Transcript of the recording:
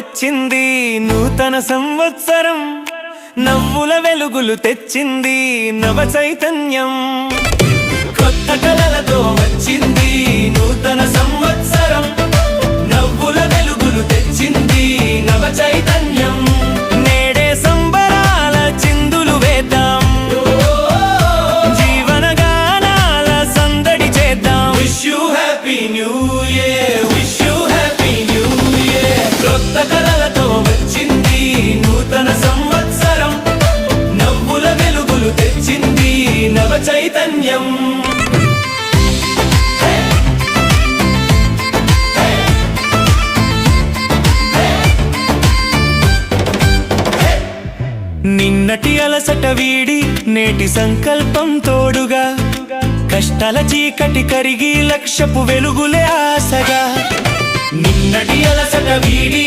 వచ్చింది నూతన సంవత్సరం, నవ్వుల వెలుగులు తెచ్చింది నవ చైతన్యం. కొత్త కలలతో వచ్చింది నూతన సంవత్సరం, నవ్వుల వెలుగులు తెచ్చింది నవ చైతన్యం. నేడే సంబరాల చిందులు వేద్దాం, జీవన గానాల సందడి చేద్దాం. Wish you happy new year, wish you happy new year. కొత్త కలలతో వచ్చింది నూతన సంవత్సరం, నవ్వుల వెలుగులు తెచ్చింది నవ చైతన్యం. నిన్నటి అలసట వీడి నేటి సంకల్పం తోడుగా, కష్టాల చీకటి కరిగి లక్ష్యపు వెలుగులే ఆశగా. నిన్నటి అలసట వీడి